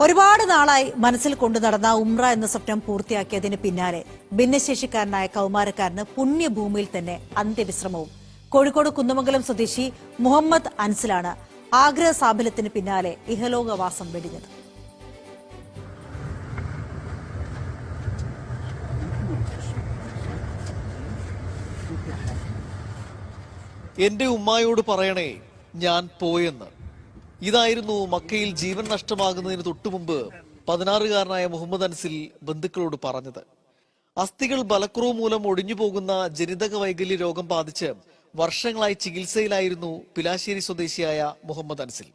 ഒരുപാട് നാളായി മനസ്സിൽ കൊണ്ടു നടന്ന ഉംറ എന്ന സ്വപ്നം പൂർത്തിയാക്കിയതിന് പിന്നാലെ ഭിന്നശേഷിക്കാരനായ കൌമാരക്കാരന് പുണ്യഭൂമിയിൽ തന്നെ അന്ത്യവിശ്രമവും. കോഴിക്കോട് കുന്നമംഗലം സ്വദേശി മുഹമ്മദ് അൻസിലാണ് ആഗ്രഹ സാഫല്യത്തിന് പിന്നാലെ ഇഹലോകവാസം വെടിഞ്ഞത്. എന്റെ ഉമ്മായോട് പറയണേ ഞാൻ പോയെന്ന്. ഇതായിരുന്നു മക്കയിൽ ജീവൻ നഷ്ടമാകുന്നതിന് തൊട്ടുമുമ്പ് 16-കാരനായ മുഹമ്മദ് അൻസിൽ ബന്ധുക്കളോട് പറഞ്ഞത്. അസ്ഥികൾ ബലക്കുറവ് മൂലം ഒടിഞ്ഞു പോകുന്ന ജനിതക വൈകല്യ രോഗം ബാധിച്ച് വർഷങ്ങളായി ചികിത്സയിലായിരുന്നു പിലാശ്ശേരി സ്വദേശിയായ മുഹമ്മദ് അൻസിൽ.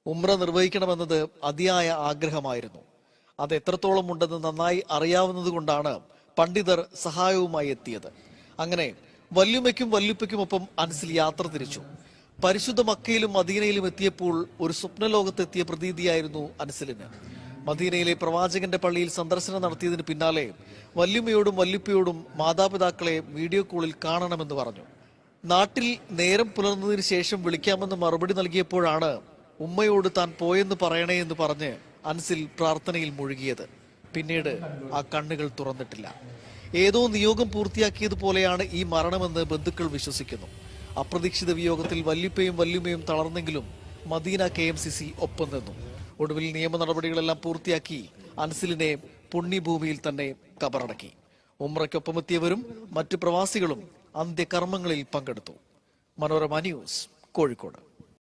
ഉംറ നിർവഹിക്കണമെന്നത് അതിയായ ആഗ്രഹമായിരുന്നു. അത് എത്രത്തോളം ഉണ്ടെന്ന് നന്നായി അറിയാവുന്നതുകൊണ്ടാണ് പണ്ഡിതർ സഹായവുമായി എത്തിയത്. അങ്ങനെ വല്യുമ്മയ്ക്കും വല്യുപ്പയ്ക്കുമൊപ്പം അൻസിൽ യാത്ര തിരിച്ചു. പരിശുദ്ധ മക്കയിലും മദീനയിലും എത്തിയപ്പോൾ ഒരു സ്വപ്നലോകത്തെത്തിയ പ്രതീതിയായിരുന്നു അൻസിലിന്. മദീനയിലെ പ്രവാചകന്റെ പള്ളിയിൽ സന്ദർശനം നടത്തിയതിന് പിന്നാലെ വല്യുമ്മയോടും വല്യുപ്പയോടും മാതാപിതാക്കളെ വീഡിയോ കോളിൽ കാണണമെന്ന് പറഞ്ഞു. നാട്ടിൽ നേരം പുലർന്നതിന് ശേഷം വിളിക്കാമെന്ന് മറുപടി നൽകിയപ്പോഴാണ് ഉമ്മയോട് താൻ പോയെന്ന് പറയണേ എന്ന് പറഞ്ഞ് അൻസിൽ പ്രാർത്ഥനയിൽ മുഴുകിയത്. പിന്നീട് ആ കണ്ണുകൾ തുറന്നിട്ടില്ല. ഏതോ നിയോഗം പൂർത്തിയാക്കിയതുപോലെയാണ് ഈ മരണമെന്ന് ബന്ധുക്കൾ വിശ്വസിക്കുന്നു. അപ്രതീക്ഷിത വിയോഗത്തിൽ വല്യുപ്പയും വല്യുമ്മയും തളർന്നെങ്കിലും മദീന KMCC ഒപ്പം നിന്നു. ഒടുവിൽ നിയമ നടപടികളെല്ലാം പൂർത്തിയാക്കി അൻസിലിനെ പുണ്യഭൂമിയിൽ തന്നെ കബറടക്കി. ഉംറയ്ക്കൊപ്പമെത്തിയവരും മറ്റു പ്രവാസികളും അന്ത്യകർമ്മങ്ങളിൽ പങ്കെടുത്തു. മനോരമ ന്യൂസ്, കോഴിക്കോട്.